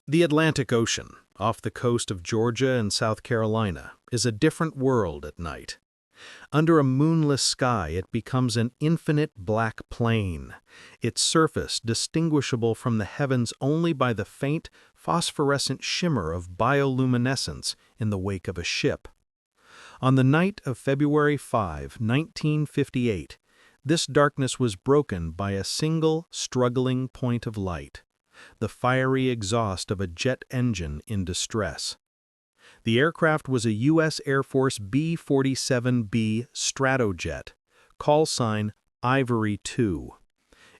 The Atlantic Ocean, off the coast of Georgia and South Carolina, is a different world at night. Under a moonless sky, it becomes an infinite black plain, its surface distinguishable from the heavens only by the faint, phosphorescent shimmer of bioluminescence in the wake of a ship. On the night of February 5, 1958, this darkness was broken by a single, struggling point of light, the fiery exhaust of a jet engine in distress. The aircraft was a U.S. Air Force B-47B Stratojet, call sign Ivory 2.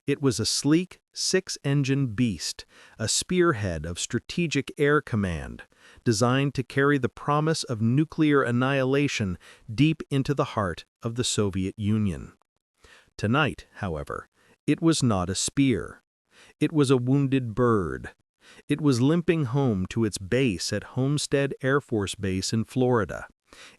It was a sleek, six-engine beast, a spearhead of strategic air command, designed to carry the promise of nuclear annihilation deep into the heart of the Soviet Union. Tonight, however, it was not a spear. It was a wounded bird. It was limping home to its base at Homestead Air Force Base in Florida,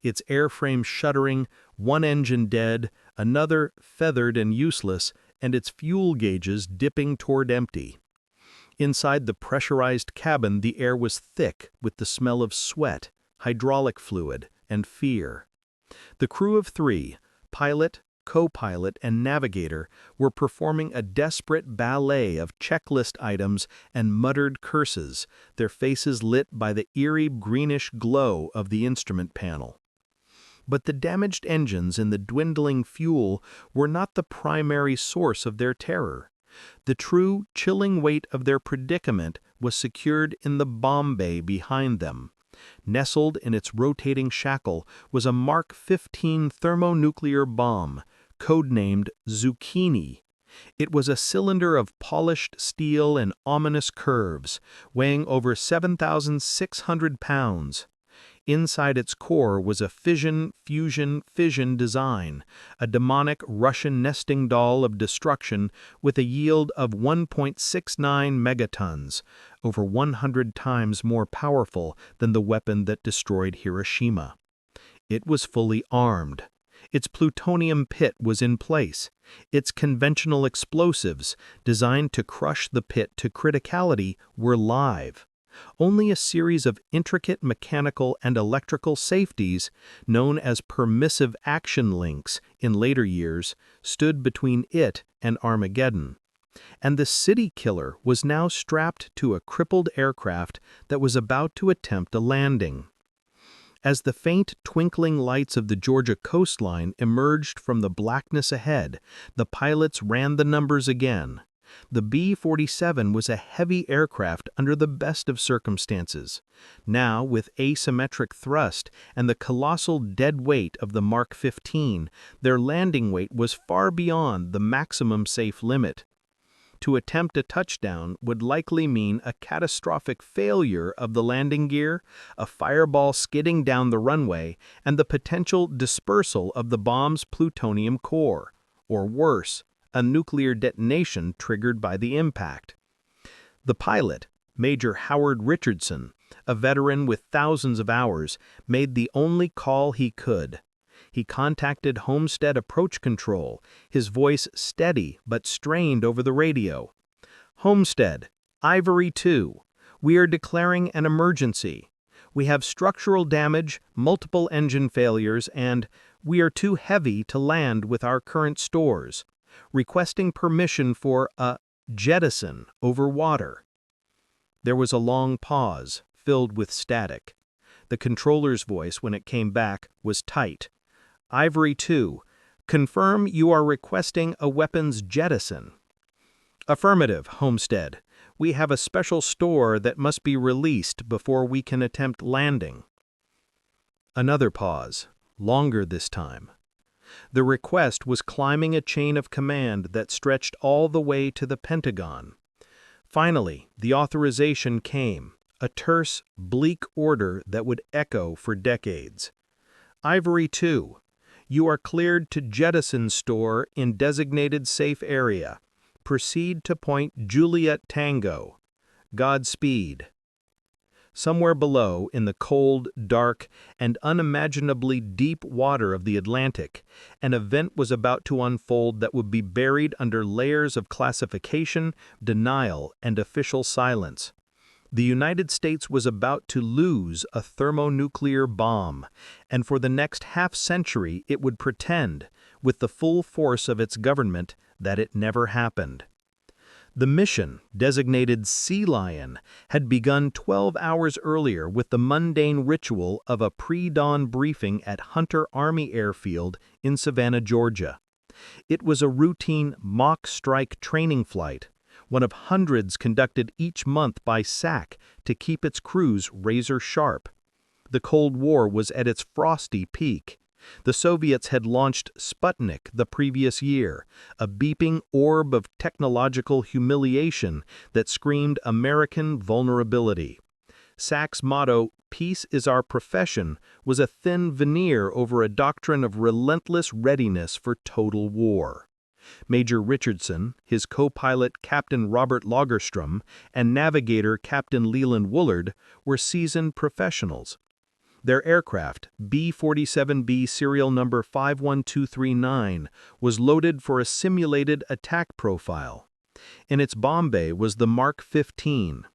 its airframe shuddering, one engine dead, another feathered and useless, and its fuel gauges dipping toward empty. Inside the pressurized cabin, the air was thick with the smell of sweat, hydraulic fluid, and fear. The crew of three, pilot, co-pilot, and navigator, were performing a desperate ballet of checklist items and muttered curses, their faces lit by the eerie greenish glow of the instrument panel. But the damaged engines and the dwindling fuel were not the primary source of their terror. The true, chilling weight of their predicament was secured in the bomb bay behind them. Nestled in its rotating shackle was a Mark 15 thermonuclear bomb, codenamed Zucchini. It was a cylinder of polished steel and ominous curves, weighing over 7,600 pounds. Inside its core was a fission design, a demonic Russian nesting doll of destruction with a yield of 1.69 megatons, over 100 times more powerful than the weapon that destroyed Hiroshima. It was fully armed. Its plutonium pit was in place. Its conventional explosives, designed to crush the pit to criticality, were live. Only a series of intricate mechanical and electrical safeties, known as permissive action links in later years, stood between it and Armageddon. And the city killer was now strapped to a crippled aircraft that was about to attempt a landing. As the faint twinkling lights of the Georgia coastline emerged from the blackness ahead, the pilots ran the numbers again. The B-47 was a heavy aircraft under the best of circumstances. Now, with asymmetric thrust and the colossal dead weight of the Mark 15, their landing weight was far beyond the maximum safe limit. To attempt a touchdown would likely mean a catastrophic failure of the landing gear, a fireball skidding down the runway, and the potential dispersal of the bomb's plutonium core, or worse, a nuclear detonation triggered by the impact. The pilot, Major Howard Richardson, a veteran with thousands of hours, made the only call he could. He contacted Homestead Approach Control, his voice steady but strained over the radio. "Homestead, Ivory 2, we are declaring an emergency. We have structural damage, multiple engine failures, and we are too heavy to land with our current stores. Requesting permission for a jettison over water." There was a long pause, filled with static. The controller's voice, when it came back, was tight. "Ivory 2, confirm you are requesting a weapons jettison." "Affirmative, Homestead. We have a special store that must be released before we can attempt landing." Another pause, longer this time. The request was climbing a chain of command that stretched all the way to the Pentagon. Finally, the authorization came, a terse, bleak order that would echo for decades. "Ivory 2, you are cleared to jettison store in designated safe area. Proceed to point Juliet Tango. Godspeed." Somewhere below, in the cold, dark, and unimaginably deep water of the Atlantic, an event was about to unfold that would be buried under layers of classification, denial, and official silence. The United States was about to lose a thermonuclear bomb, and for the next half-century it would pretend, with the full force of its government, that it never happened. The mission, designated Sea Lion, had begun 12 hours earlier with the mundane ritual of a pre-dawn briefing at Hunter Army Airfield in Savannah, Georgia. It was a routine mock strike training flight, one of hundreds conducted each month by SAC to keep its crews razor-sharp. The Cold War was at its frosty peak. The Soviets had launched Sputnik the previous year, a beeping orb of technological humiliation that screamed American vulnerability. SAC's motto, "Peace is our profession," was a thin veneer over a doctrine of relentless readiness for total war. Major Richardson, his co-pilot Captain Robert Lagerstrom, and navigator Captain Leland Woolard were seasoned professionals. Their aircraft, B-47B serial number 51239, was loaded for a simulated attack profile. In its bomb bay was the Mark 15.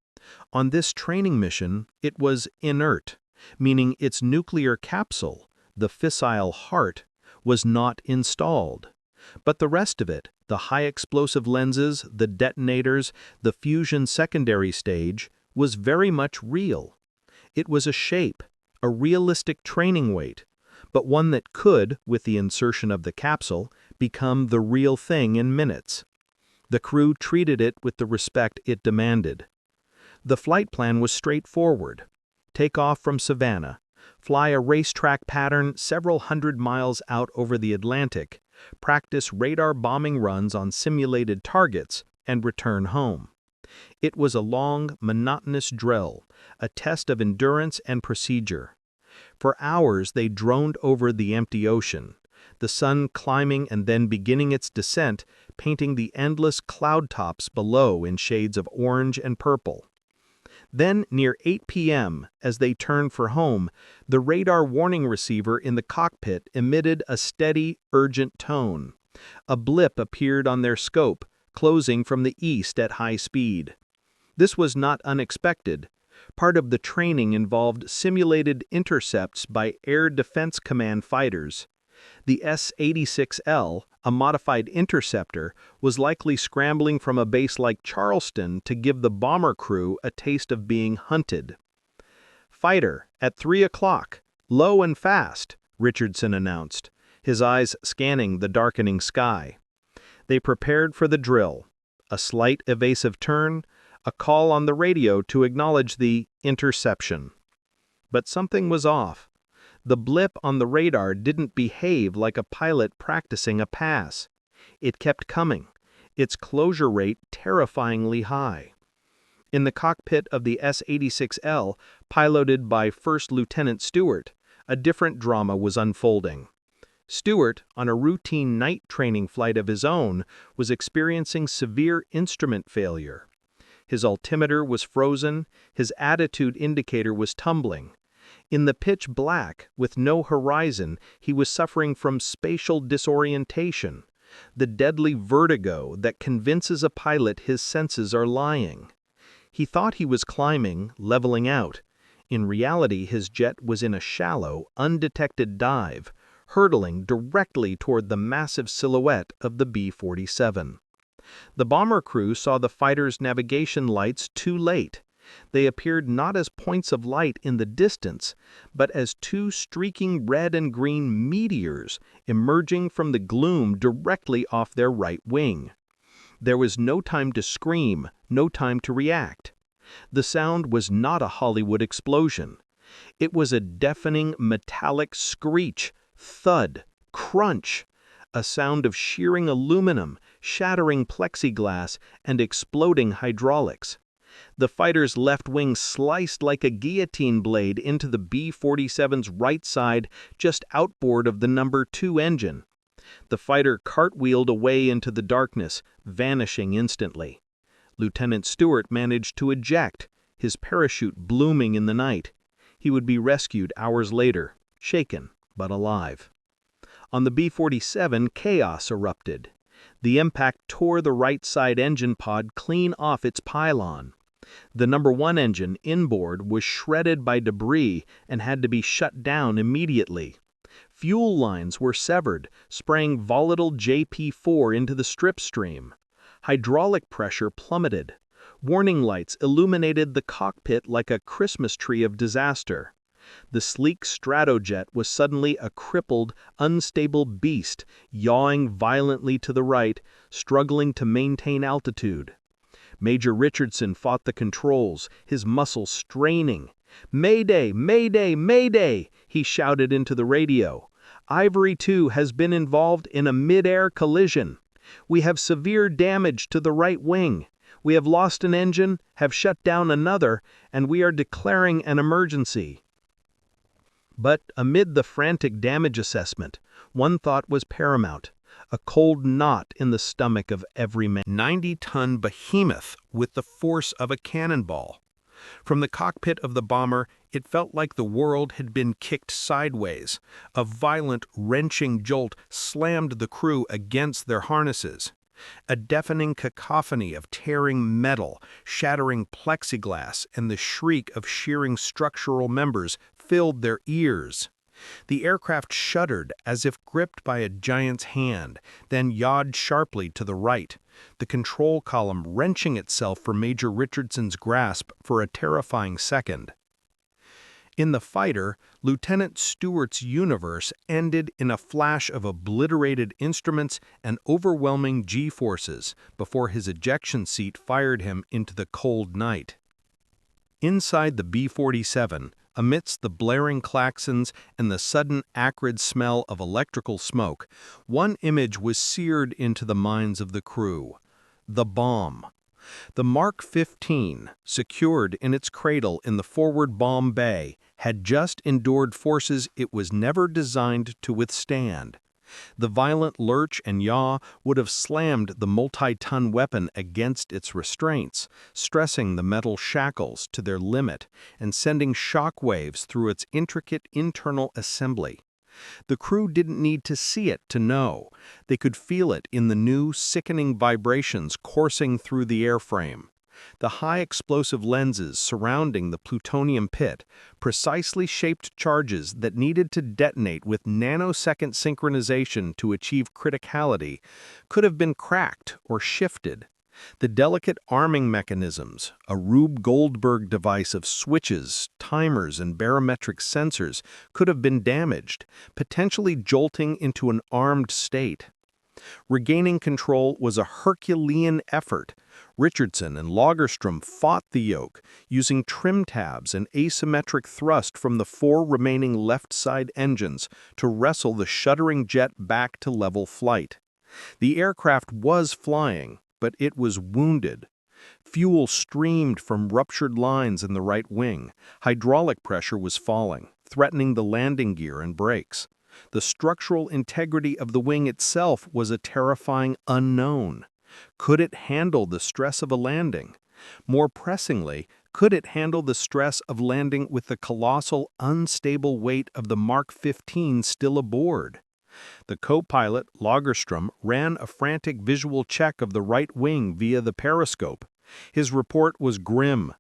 On this training mission, it was inert, meaning its nuclear capsule, the fissile heart, was not installed. But the rest of it, the high-explosive lenses, the detonators, the fusion secondary stage, was very much real. It was a shape, a realistic training weight, but one that could, with the insertion of the capsule, become the real thing in minutes. The crew treated it with the respect it demanded. The flight plan was straightforward. Take off from Savannah, fly a racetrack pattern several hundred miles out over the Atlantic, practice radar bombing runs on simulated targets, and return home. It was a long, monotonous drill, a test of endurance and procedure. For hours they droned over the empty ocean, the sun climbing and then beginning its descent, painting the endless cloud tops below in shades of orange and purple. Then, near 8 p.m., as they turned for home, the radar warning receiver in the cockpit emitted a steady, urgent tone. A blip appeared on their scope, closing from the east at high speed. This was not unexpected. Part of the training involved simulated intercepts by Air Defense Command fighters. The S-86L, a modified interceptor, was likely scrambling from a base like Charleston to give the bomber crew a taste of being hunted. "Fighter, at 3 o'clock, low and fast," Richardson announced, his eyes scanning the darkening sky. They prepared for the drill, a slight evasive turn, a call on the radio to acknowledge the interception. But something was off. The blip on the radar didn't behave like a pilot practicing a pass. It kept coming, its closure rate terrifyingly high. In the cockpit of the S-86L, piloted by First Lieutenant Stewart, a different drama was unfolding. Stewart, on a routine night training flight of his own, was experiencing severe instrument failure. His altimeter was frozen, his attitude indicator was tumbling. In the pitch black, with no horizon, he was suffering from spatial disorientation, the deadly vertigo that convinces a pilot his senses are lying. He thought he was climbing, leveling out. In reality, his jet was in a shallow, undetected dive, hurtling directly toward the massive silhouette of the B-47. The bomber crew saw the fighter's navigation lights too late. They appeared not as points of light in the distance, but as two streaking red and green meteors emerging from the gloom directly off their right wing. There was no time to scream, no time to react. The sound was not a Hollywood explosion. It was a deafening metallic screech, thud, crunch, a sound of shearing aluminum, shattering plexiglass, and exploding hydraulics. The fighter's left wing sliced like a guillotine blade into the B-47's right side, just outboard of the number 2 engine. The fighter cartwheeled away into the darkness, vanishing instantly. Lieutenant Stewart managed to eject, his parachute blooming in the night. He would be rescued hours later, shaken but alive. On the B-47, chaos erupted. The impact tore the right side engine pod clean off its pylon. The number 1 engine inboard was shredded by debris and had to be shut down immediately. Fuel lines were severed, spraying volatile JP4 into the strip stream. Hydraulic pressure plummeted. Warning lights illuminated the cockpit like a Christmas tree of disaster. The sleek Stratojet was suddenly a crippled, unstable beast, yawing violently to the right, struggling to maintain altitude. Major Richardson fought the controls, his muscles straining. "Mayday! Mayday! Mayday!" he shouted into the radio. "Ivory 2 has been involved in a mid-air collision. We have severe damage to the right wing. We have lost an engine, have shut down another, and we are declaring an emergency." But amid the frantic damage assessment, one thought was paramount: a cold knot in the stomach of every man. 90-ton behemoth with the force of a cannonball. From the cockpit of the bomber, it felt like the world had been kicked sideways. A violent, wrenching jolt slammed the crew against their harnesses. A deafening cacophony of tearing metal, shattering plexiglass, and the shriek of shearing structural members filled their ears. The aircraft shuddered as if gripped by a giant's hand, then yawed sharply to the right, the control column wrenching itself from Major Richardson's grasp for a terrifying second. In the fighter, Lieutenant Stewart's universe ended in a flash of obliterated instruments and overwhelming G-forces before his ejection seat fired him into the cold night. Inside the B-47, amidst the blaring klaxons and the sudden acrid smell of electrical smoke, one image was seared into the minds of the crew: the bomb. The Mark 15, secured in its cradle in the forward bomb bay, had just endured forces it was never designed to withstand. The violent lurch and yaw would have slammed the multi-ton weapon against its restraints, stressing the metal shackles to their limit and sending shock waves through its intricate internal assembly. The crew didn't need to see it to know. They could feel it in the new, sickening vibrations coursing through the airframe. The high explosive lenses surrounding the plutonium pit, precisely shaped charges that needed to detonate with nanosecond synchronization to achieve criticality, could have been cracked or shifted. The delicate arming mechanisms, a Rube Goldberg device of switches, timers, and barometric sensors, could have been damaged, potentially jolting into an armed state. Regaining control was a Herculean effort. Richardson and Lagerstrom fought the yoke, using trim tabs and asymmetric thrust from the 4 remaining left-side engines to wrestle the shuddering jet back to level flight. The aircraft was flying, but it was wounded. Fuel streamed from ruptured lines in the right wing. Hydraulic pressure was falling, threatening the landing gear and brakes. The structural integrity of the wing itself was a terrifying unknown. Could it handle the stress of a landing? More pressingly, could it handle the stress of landing with the colossal, unstable weight of the Mark 15 still aboard? The co-pilot, Lagerstrom, ran a frantic visual check of the right wing via the periscope. His report was grim.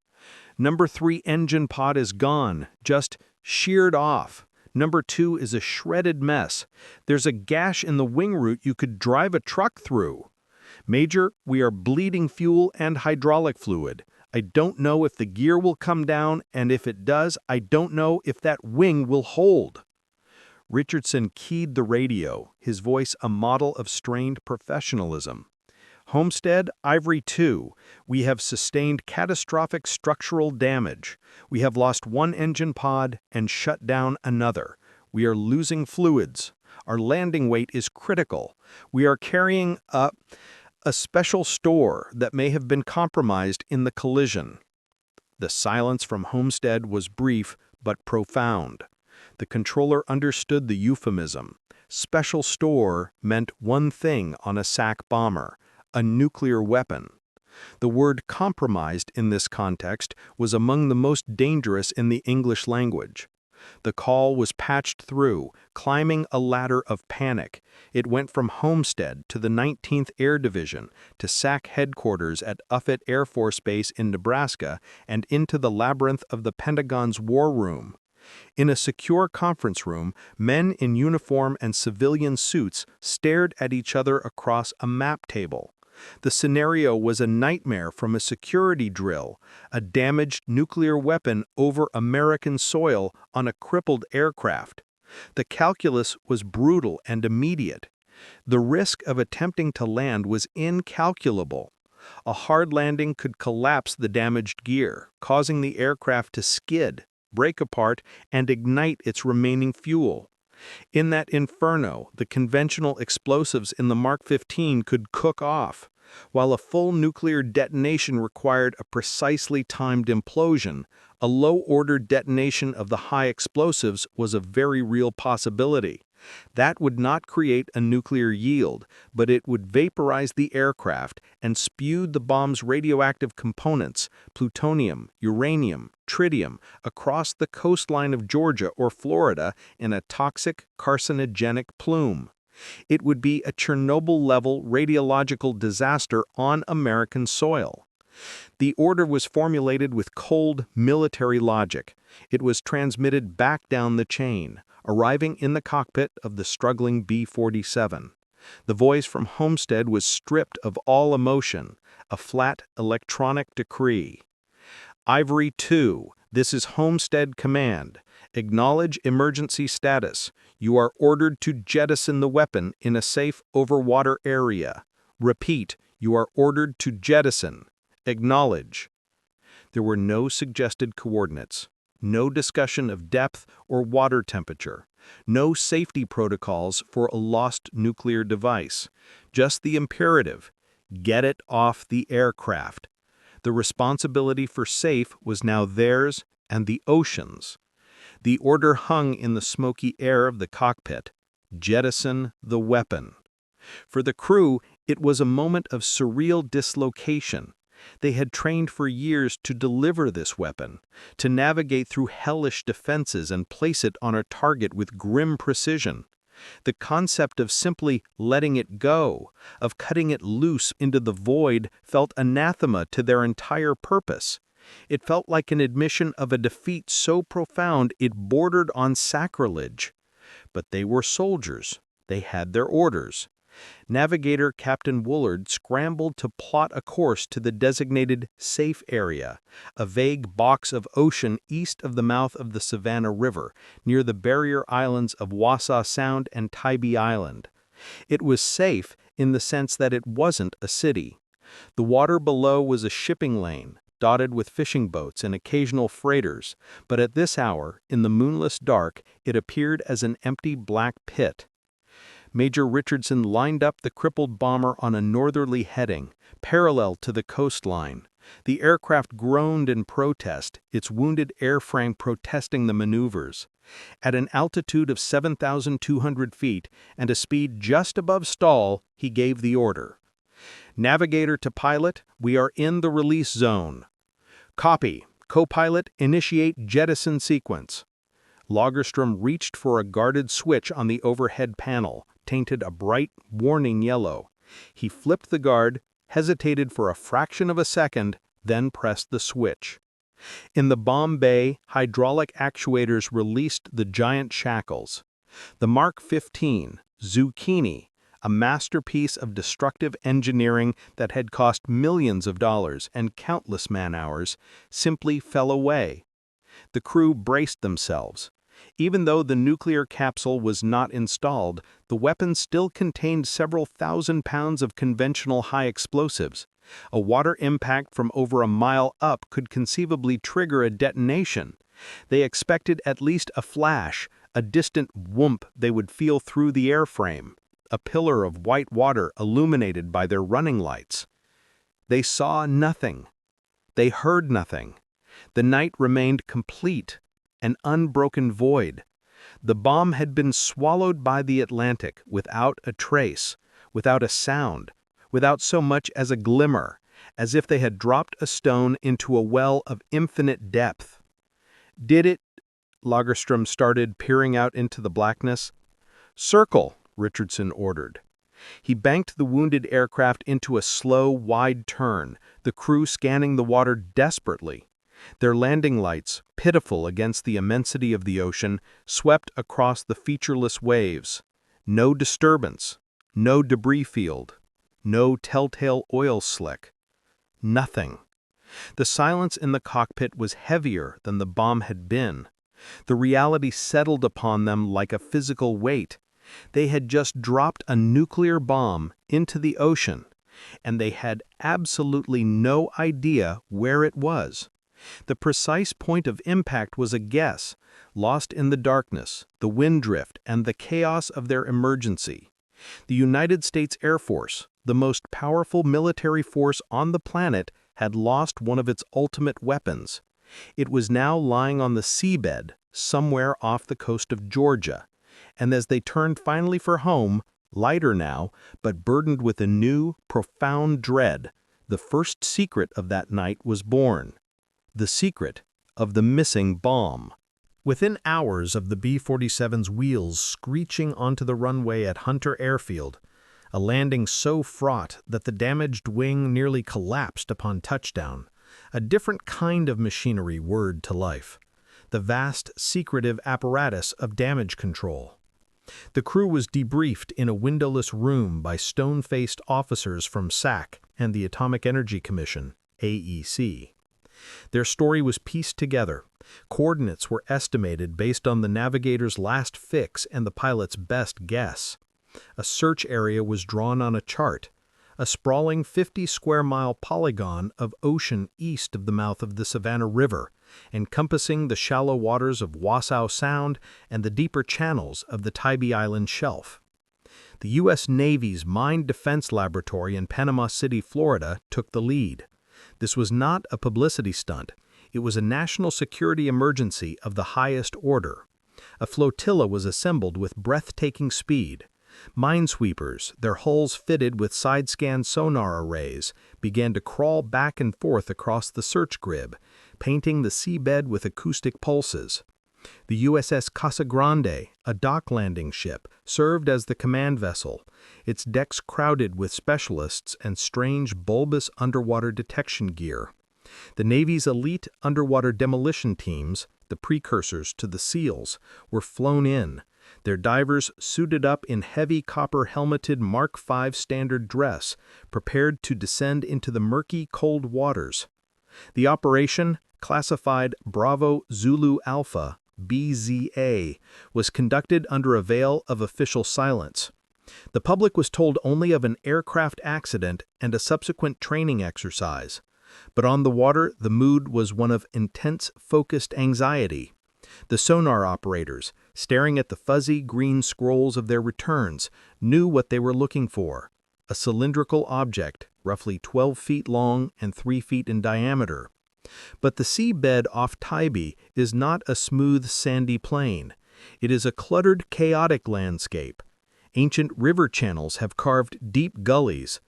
"Number 3 engine pod is gone, just sheared off. Number 2 is a shredded mess. There's a gash in the wing root you could drive a truck through. Major, we are bleeding fuel and hydraulic fluid. I don't know if the gear will come down, and if it does, I don't know if that wing will hold." Richardson keyed the radio, his voice a model of strained professionalism. "Homestead, Ivory 2, we have sustained catastrophic structural damage. We have lost 1 engine pod and shut down another. We are losing fluids. Our landing weight is critical. We are carrying a special store that may have been compromised in the collision." The silence from Homestead was brief but profound. The controller understood the euphemism. Special store meant one thing on a SAC bomber: a nuclear weapon. The word compromised in this context was among the most dangerous in the English language. The call was patched through, climbing a ladder of panic. It went from Homestead to the 19th Air Division, to SAC headquarters at Offutt Air Force Base in Nebraska, and into the labyrinth of the Pentagon's War Room. In a secure conference room, men in uniform and civilian suits stared at each other across a map table. The scenario was a nightmare from a security drill, a damaged nuclear weapon over American soil on a crippled aircraft. The calculus was brutal and immediate. The risk of attempting to land was incalculable. A hard landing could collapse the damaged gear, causing the aircraft to skid, break apart, and ignite its remaining fuel. In that inferno, the conventional explosives in the Mark 15 could cook off. While a full nuclear detonation required a precisely timed implosion, a low-order detonation of the high explosives was a very real possibility. That would not create a nuclear yield, but it would vaporize the aircraft and spew the bomb's radioactive components, plutonium, uranium, tritium, across the coastline of Georgia or Florida in a toxic, carcinogenic plume. It would be a Chernobyl-level radiological disaster on American soil. The order was formulated with cold military logic. It was transmitted back down the chain, arriving in the cockpit of the struggling B-47. The voice from Homestead was stripped of all emotion, a flat electronic decree. Ivory 2, this is Homestead Command. Acknowledge emergency status. You are ordered to jettison the weapon in a safe overwater area. Repeat, you are ordered to jettison. Acknowledge. There were no suggested coordinates, no discussion of depth or water temperature, no safety protocols for a lost nuclear device, just the imperative: get it off the aircraft. The responsibility for safe was now theirs and the ocean's. The order hung in the smoky air of the cockpit: jettison the weapon. For the crew, it was a moment of surreal dislocation. They had trained for years to deliver this weapon, to navigate through hellish defenses and place it on a target with grim precision. The concept of simply letting it go, of cutting it loose into the void, felt anathema to their entire purpose. It felt like an admission of a defeat so profound it bordered on sacrilege. But they were soldiers. They had their orders. Navigator Captain Woolard scrambled to plot a course to the designated safe area, a vague box of ocean east of the mouth of the Savannah River, near the barrier islands of Wassaw Sound and Tybee Island. It was safe in the sense that it wasn't a city. The water below was a shipping lane, dotted with fishing boats and occasional freighters, but at this hour, in the moonless dark, it appeared as an empty black pit. Major Richardson lined up the crippled bomber on a northerly heading, parallel to the coastline. The aircraft groaned in protest, its wounded airframe protesting the maneuvers. At an altitude of 7,200 feet and a speed just above stall, he gave the order. Navigator to pilot, we are in the release zone. Copy. Co-pilot, initiate jettison sequence. Lagerstrom reached for a guarded switch on the overhead panel, tainted a bright, warning yellow. He flipped the guard, hesitated for a fraction of a second, then pressed the switch. In the bomb bay, hydraulic actuators released the giant shackles. The Mark 15, Zucchini, a masterpiece of destructive engineering that had cost millions of dollars and countless man-hours, simply fell away. The crew braced themselves. Even though the nuclear capsule was not installed, the weapon still contained several thousand pounds of conventional high explosives. A water impact from over a mile up could conceivably trigger a detonation. They expected at least a flash, a distant whoomp they would feel through the airframe, a pillar of white water illuminated by their running lights. They saw nothing. They heard nothing. The night remained complete, an unbroken void. The bomb had been swallowed by the Atlantic without a trace, without a sound, without so much as a glimmer, as if they had dropped a stone into a well of infinite depth. Did it? Lagerström started, peering out into the blackness. "Circle," Richardson ordered. He banked the wounded aircraft into a slow, wide turn, the crew scanning the water desperately. Their landing lights, pitiful against the immensity of the ocean, swept across the featureless waves. No disturbance, no debris field, no telltale oil slick. Nothing. The silence in the cockpit was heavier than the bomb had been. The reality settled upon them like a physical weight. They had just dropped a nuclear bomb into the ocean, and they had absolutely no idea where it was. The precise point of impact was a guess, lost in the darkness, the wind drift, and the chaos of their emergency. The United States Air Force, the most powerful military force on the planet, had lost one of its ultimate weapons. It was now lying on the seabed, somewhere off the coast of Georgia. And as they turned finally for home, lighter now, but burdened with a new, profound dread, the first secret of that night was born. The secret of the missing bomb. Within hours of the B-47's wheels screeching onto the runway at Hunter Airfield, a landing so fraught that the damaged wing nearly collapsed upon touchdown, a different kind of machinery whirred to life. The vast, secretive apparatus of damage control. The crew was debriefed in a windowless room by stone-faced officers from SAC and the Atomic Energy Commission, AEC. Their story was pieced together. Coordinates were estimated based on the navigator's last fix and the pilot's best guess. A search area was drawn on a chart, a sprawling 50-square-mile polygon of ocean east of the mouth of the Savannah River, encompassing the shallow waters of Wassaw Sound and the deeper channels of the Tybee Island shelf. The U.S. Navy's Mine Defense Laboratory in Panama City, Florida, took the lead. This was not a publicity stunt. It was a national security emergency of the highest order. A flotilla was assembled with breathtaking speed. Minesweepers, their hulls fitted with side-scan sonar arrays, began to crawl back and forth across the search grid, painting the seabed with acoustic pulses. The USS Casa Grande, a dock landing ship, served as the command vessel, its decks crowded with specialists and strange bulbous underwater detection gear. The Navy's elite underwater demolition teams, the precursors to the SEALs, were flown in, their divers suited up in heavy copper-helmeted Mark V standard dress, prepared to descend into the murky, cold waters. The operation, classified Bravo Zulu Alpha, BZA, was conducted under a veil of official silence. The public was told only of an aircraft accident and a subsequent training exercise. But on the water, the mood was one of intense, focused anxiety. The sonar operators, staring at the fuzzy green scrolls of their returns, knew what they were looking for: a cylindrical object, roughly 12 feet long and 3 feet in diameter. But the seabed off Tybee is not a smooth, sandy plain. It is a cluttered, chaotic landscape. Ancient river channels have carved deep gullies.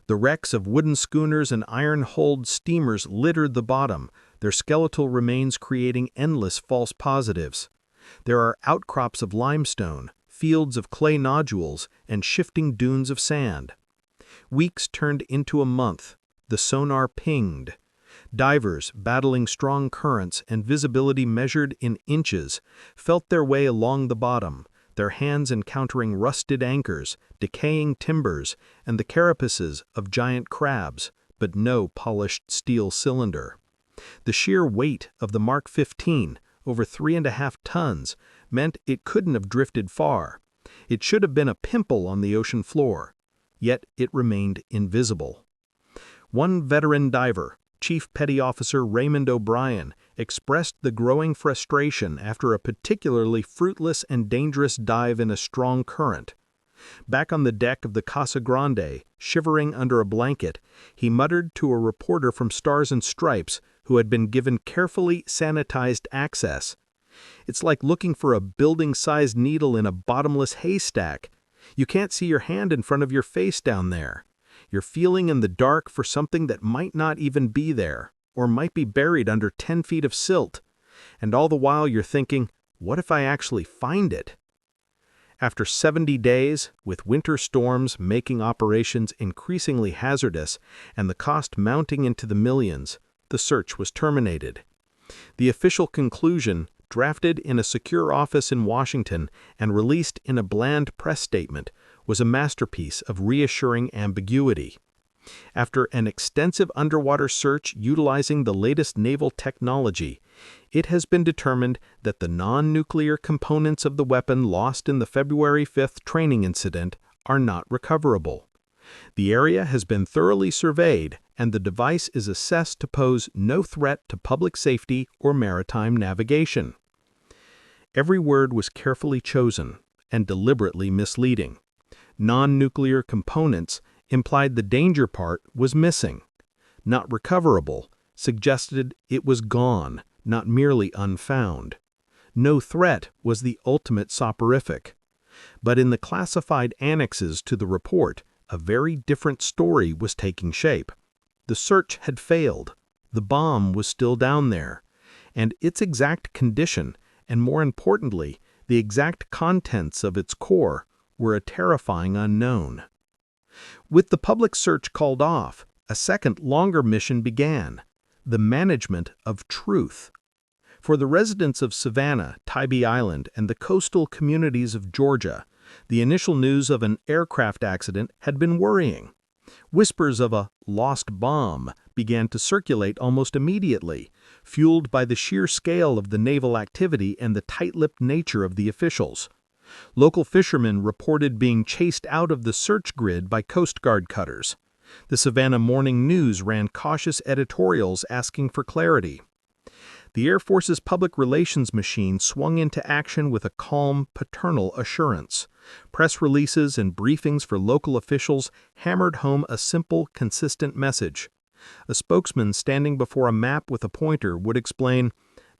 The wrecks of wooden schooners and iron-hulled steamers littered the bottom, their skeletal remains creating endless false positives. There are outcrops of limestone, fields of clay nodules, and shifting dunes of sand. Weeks turned into a month. The sonar pinged. Divers, battling strong currents and visibility measured in inches, felt their way along the bottom, their hands encountering rusted anchors, decaying timbers, and the carapaces of giant crabs, but no polished steel cylinder. The sheer weight of the Mark 15, over 3.5 tons, meant it couldn't have drifted far. It should have been a pimple on the ocean floor, yet it remained invisible. One veteran diver, Chief Petty Officer Raymond O'Brien, expressed the growing frustration after a particularly fruitless and dangerous dive in a strong current. Back on the deck of the Casa Grande, shivering under a blanket, he muttered to a reporter from Stars and Stripes who had been given carefully sanitized access. "It's like looking for a building-sized needle in a bottomless haystack. You can't see your hand in front of your face down there. You're feeling in the dark for something that might not even be there, or might be buried under 10 feet of silt. And all the while you're thinking, What if I actually find it? After 70 days, with winter storms making operations increasingly hazardous and the cost mounting into the millions, the search was terminated. The official conclusion, drafted in a secure office in Washington and released in a bland press statement, was a masterpiece of reassuring ambiguity. After an extensive underwater search utilizing the latest naval technology, it has been determined that the non-nuclear components of the weapon lost in the February 5th training incident are not recoverable. The area has been thoroughly surveyed, and the device is assessed to pose no threat to public safety or maritime navigation. Every word was carefully chosen and deliberately misleading. Non-nuclear components implied the danger part was missing. Not recoverable suggested it was gone, not merely unfound. No threat was the ultimate soporific. But in the classified annexes to the report, a very different story was taking shape. The search had failed. The bomb was still down there. And its exact condition, and more importantly, the exact contents of its core, were a terrifying unknown. With the public search called off, a second, longer mission began: the management of truth. For the residents of Savannah, Tybee Island, and the coastal communities of Georgia, the initial news of an aircraft accident had been worrying. Whispers of a lost bomb began to circulate almost immediately, fueled by the sheer scale of the naval activity and the tight-lipped nature of the officials. Local fishermen reported being chased out of the search grid by Coast Guard cutters. The Savannah Morning News ran cautious editorials asking for clarity. The Air Force's public relations machine swung into action with a calm, paternal assurance. Press releases and briefings for local officials hammered home a simple, consistent message. A spokesman standing before a map with a pointer would explain,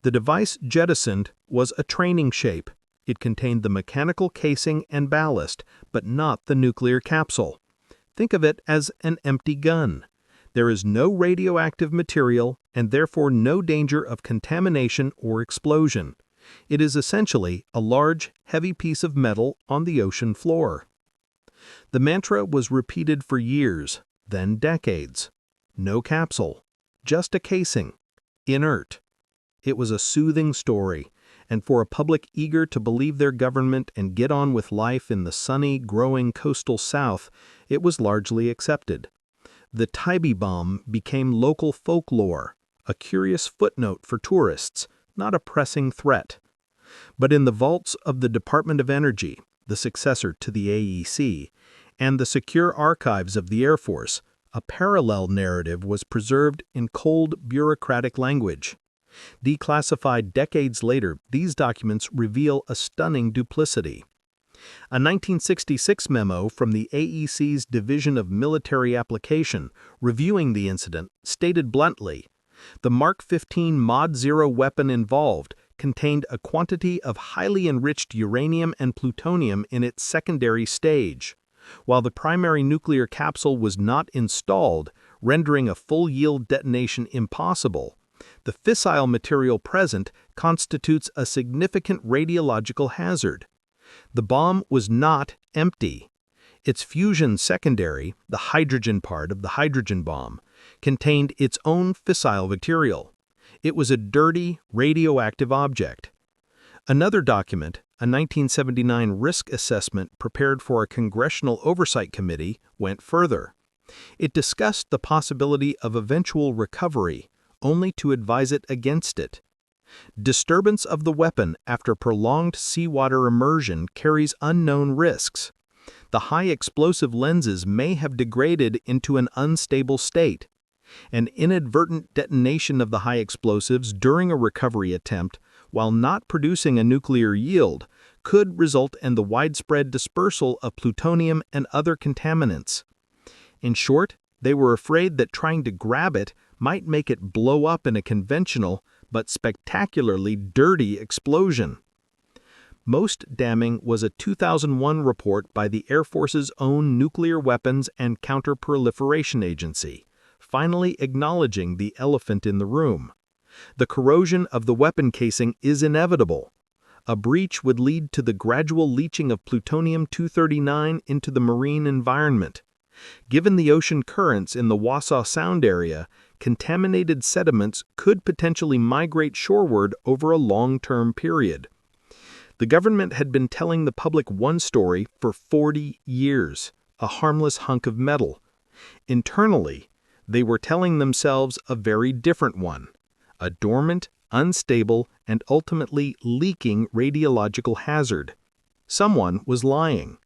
"The device jettisoned was a training shape. It contained the mechanical casing and ballast, but not the nuclear capsule. Think of it as an empty gun. There is no radioactive material and therefore no danger of contamination or explosion. It is essentially a large, heavy piece of metal on the ocean floor." The mantra was repeated for years, then decades. No capsule, just a casing, inert. It was a soothing story, and for a public eager to believe their government and get on with life in the sunny, growing coastal South, it was largely accepted. The Tybee bomb became local folklore, a curious footnote for tourists, not a pressing threat. But in the vaults of the Department of Energy, the successor to the AEC, and the secure archives of the Air Force, a parallel narrative was preserved in cold, bureaucratic language. Declassified decades later, these documents reveal a stunning duplicity. A 1966 memo from the AEC's Division of Military Application reviewing the incident stated bluntly, "The Mark 15 Mod 0 weapon involved contained a quantity of highly enriched uranium and plutonium in its secondary stage. While the primary nuclear capsule was not installed, rendering a full-yield detonation impossible, the fissile material present constitutes a significant radiological hazard. The bomb was not empty. Its fusion secondary, the hydrogen part of the hydrogen bomb, contained its own fissile material. It was a dirty, radioactive object." Another document, a 1979 risk assessment prepared for a Congressional Oversight Committee, went further. It discussed the possibility of eventual recovery, only to advise it against it. Disturbance of the weapon after prolonged seawater immersion carries unknown risks. The high explosive lenses may have degraded into an unstable state. An inadvertent detonation of the high explosives during a recovery attempt, while not producing a nuclear yield, could result in the widespread dispersal of plutonium and other contaminants. In short, they were afraid that trying to grab it might make it blow up in a conventional but spectacularly dirty explosion. Most damning was a 2001 report by the Air Force's own Nuclear Weapons and Counter-Proliferation Agency, finally acknowledging the elephant in the room. The corrosion of the weapon casing is inevitable. A breach would lead to the gradual leaching of plutonium-239 into the marine environment. Given the ocean currents in the Wassaw Sound area, contaminated sediments could potentially migrate shoreward over a long-term period. The government had been telling the public one story for 40 years, a harmless hunk of metal. Internally, they were telling themselves a very different one, a dormant, unstable, and ultimately leaking radiological hazard. Someone was lying.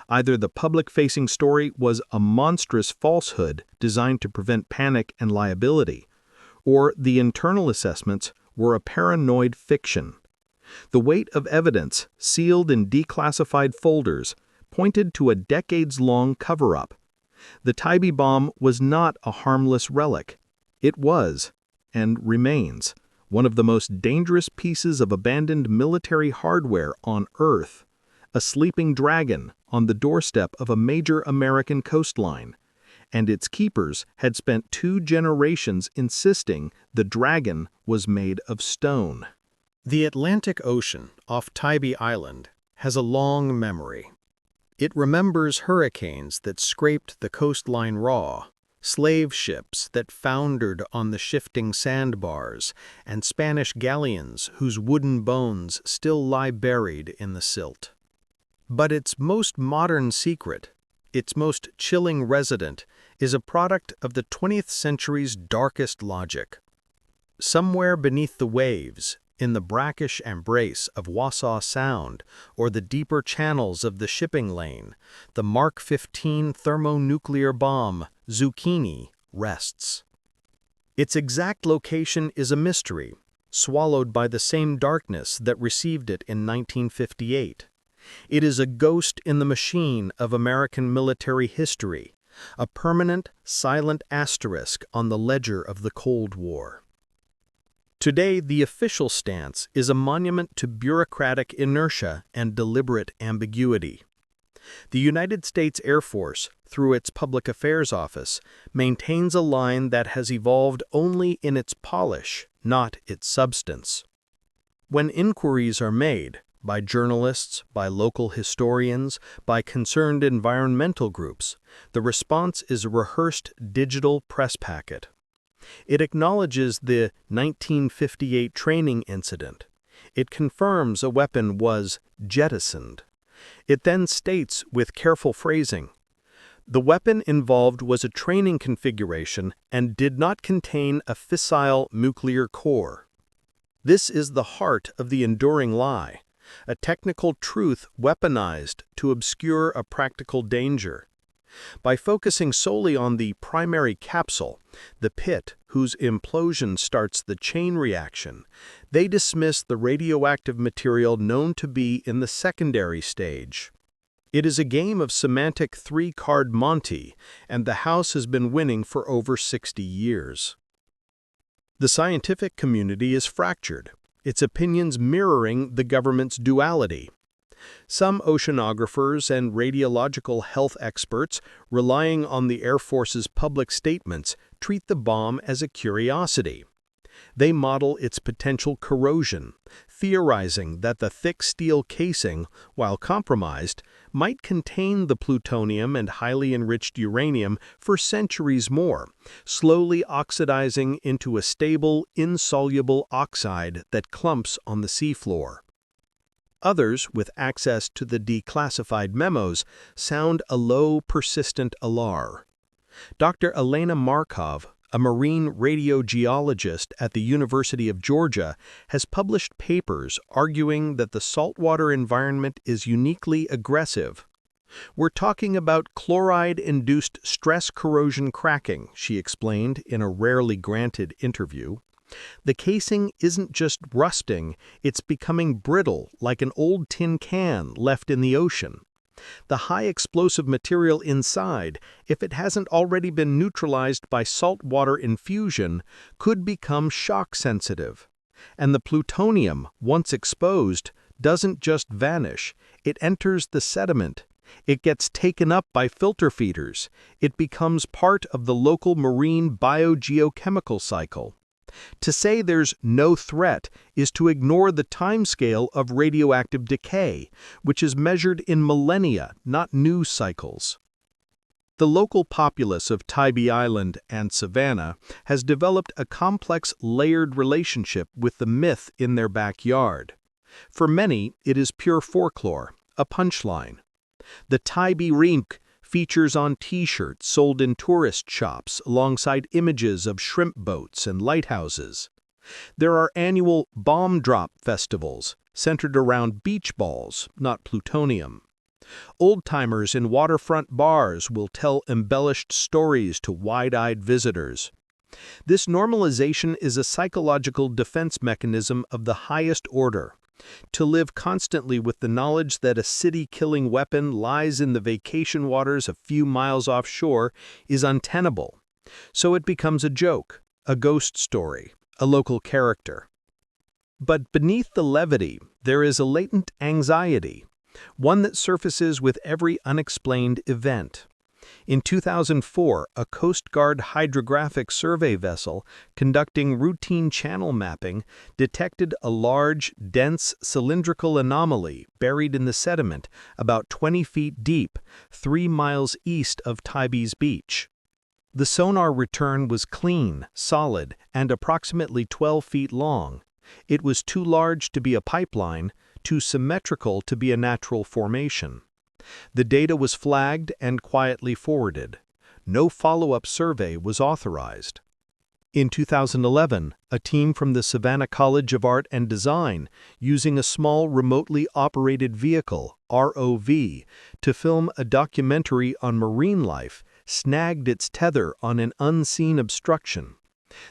Either the public-facing story was a monstrous falsehood designed to prevent panic and liability, or the internal assessments were a paranoid fiction. The weight of evidence, sealed in declassified folders, pointed to a decades-long cover-up. The Tybee bomb was not a harmless relic. It was, and remains, one of the most dangerous pieces of abandoned military hardware on Earth, a sleeping dragon on the doorstep of a major American coastline, and its keepers had spent 2 generations insisting the dragon was made of stone. The Atlantic Ocean off Tybee Island has a long memory. It remembers hurricanes that scraped the coastline raw, slave ships that foundered on the shifting sandbars, and Spanish galleons whose wooden bones still lie buried in the silt. But its most modern secret, its most chilling resident, is a product of the 20th century's darkest logic. Somewhere beneath the waves, in the brackish embrace of Wassaw Sound or the deeper channels of the shipping lane, the Mark 15 thermonuclear bomb, Zucchini, rests. Its exact location is a mystery, swallowed by the same darkness that received it in 1958. It is a ghost in the machine of American military history, a permanent, silent asterisk on the ledger of the Cold War. Today, the official stance is a monument to bureaucratic inertia and deliberate ambiguity. The United States Air Force, through its Public Affairs Office, maintains a line that has evolved only in its polish, not its substance. When inquiries are made, by journalists, by local historians, by concerned environmental groups, the response is a rehearsed digital press packet. It acknowledges the 1958 training incident. It confirms a weapon was jettisoned. It then states with careful phrasing, "The weapon involved was a training configuration and did not contain a fissile nuclear core." This is the heart of the enduring lie, a technical truth weaponized to obscure a practical danger. By focusing solely on the primary capsule, the pit whose implosion starts the chain reaction, they dismiss the radioactive material known to be in the secondary stage. It is a game of semantic 3-card Monte, and the House has been winning for over 60 years. The scientific community is fractured, its opinions mirroring the government's duality. Some oceanographers and radiological health experts, relying on the Air Force's public statements, treat the bomb as a curiosity. They model its potential corrosion, theorizing that the thick steel casing, while compromised, might contain the plutonium and highly enriched uranium for centuries more, slowly oxidizing into a stable, insoluble oxide that clumps on the seafloor. Others, with access to the declassified memos, sound a low, persistent alarm. Dr. Elena Markov, a marine radiogeologist at the University of Georgia, has published papers arguing that the saltwater environment is uniquely aggressive. "We're talking about chloride-induced stress corrosion cracking," she explained in a rarely granted interview. "The casing isn't just rusting, it's becoming brittle like an old tin can left in the ocean. The high explosive material inside, if it hasn't already been neutralized by saltwater infusion, could become shock sensitive. And the plutonium, once exposed, doesn't just vanish, it enters the sediment. It gets taken up by filter feeders. It becomes part of the local marine biogeochemical cycle. To say there's no threat is to ignore the timescale of radioactive decay, which is measured in millennia, not news cycles. The local populace of Tybee Island and Savannah has developed a complex, layered relationship with the myth in their backyard. For many, it is pure folklore, a punchline. The Tybee Rink features on T-shirts sold in tourist shops alongside images of shrimp boats and lighthouses. There are annual bomb drop festivals centered around beach balls, not plutonium. Old-timers in waterfront bars will tell embellished stories to wide-eyed visitors. This normalization is a psychological defense mechanism of the highest order. To live constantly with the knowledge that a city-killing weapon lies in the vacation waters a few miles offshore is untenable. So it becomes a joke, a ghost story, a local character. But beneath the levity, there is a latent anxiety, one that surfaces with every unexplained event. In 2004, a Coast Guard hydrographic survey vessel conducting routine channel mapping detected a large, dense, cylindrical anomaly buried in the sediment about 20 feet deep, 3 miles east of Tybee's beach. The sonar return was clean, solid, and approximately 12 feet long. It was too large to be a pipeline, too symmetrical to be a natural formation. The data was flagged and quietly forwarded. No follow-up survey was authorized. In 2011, a team from the Savannah College of Art and Design, using a small remotely operated vehicle, ROV, to film a documentary on marine life, snagged its tether on an unseen obstruction.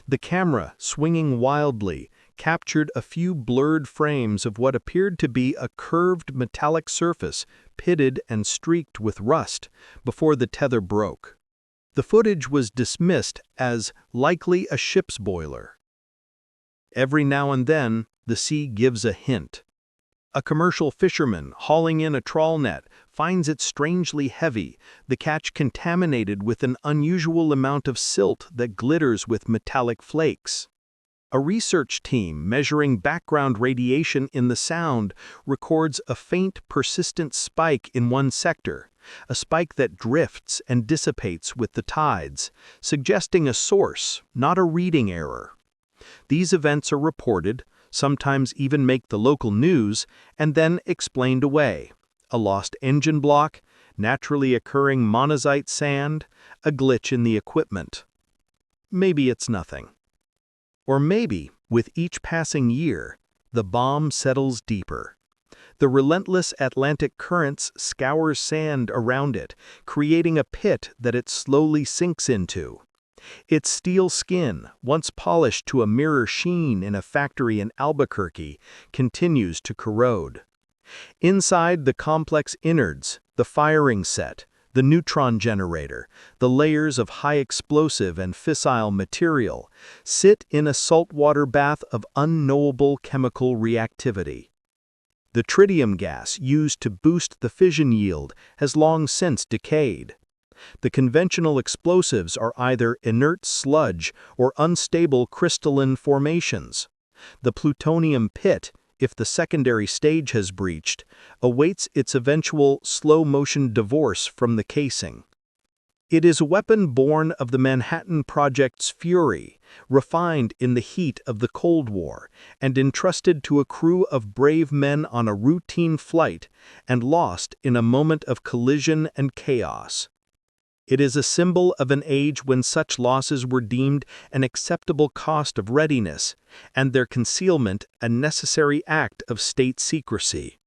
The camera, swinging wildly, captured a few blurred frames of what appeared to be a curved metallic surface, pitted and streaked with rust, before the tether broke. The footage was dismissed as likely a ship's boiler. Every now and then, the sea gives a hint. A commercial fisherman hauling in a trawl net finds it strangely heavy, the catch contaminated with an unusual amount of silt that glitters with metallic flakes. A research team measuring background radiation in the sound records a faint, persistent spike in one sector, a spike that drifts and dissipates with the tides, suggesting a source, not a reading error. These events are reported, sometimes even make the local news, and then explained away. A lost engine block, naturally occurring monazite sand, a glitch in the equipment. Maybe it's nothing. Or maybe, with each passing year, the bomb settles deeper. The relentless Atlantic currents scour sand around it, creating a pit that it slowly sinks into. Its steel skin, once polished to a mirror sheen in a factory in Albuquerque, continues to corrode. Inside the complex innards, the firing set, the neutron generator, the layers of high explosive and fissile material, sit in a saltwater bath of unknowable chemical reactivity. The tritium gas used to boost the fission yield has long since decayed. The conventional explosives are either inert sludge or unstable crystalline formations. The plutonium pit, if the secondary stage has breached, awaits its eventual slow-motion divorce from the casing. It is a weapon born of the Manhattan Project's fury, refined in the heat of the Cold War, and entrusted to a crew of brave men on a routine flight, and lost in a moment of collision and chaos. It is a symbol of an age when such losses were deemed an acceptable cost of readiness, and their concealment a necessary act of state secrecy.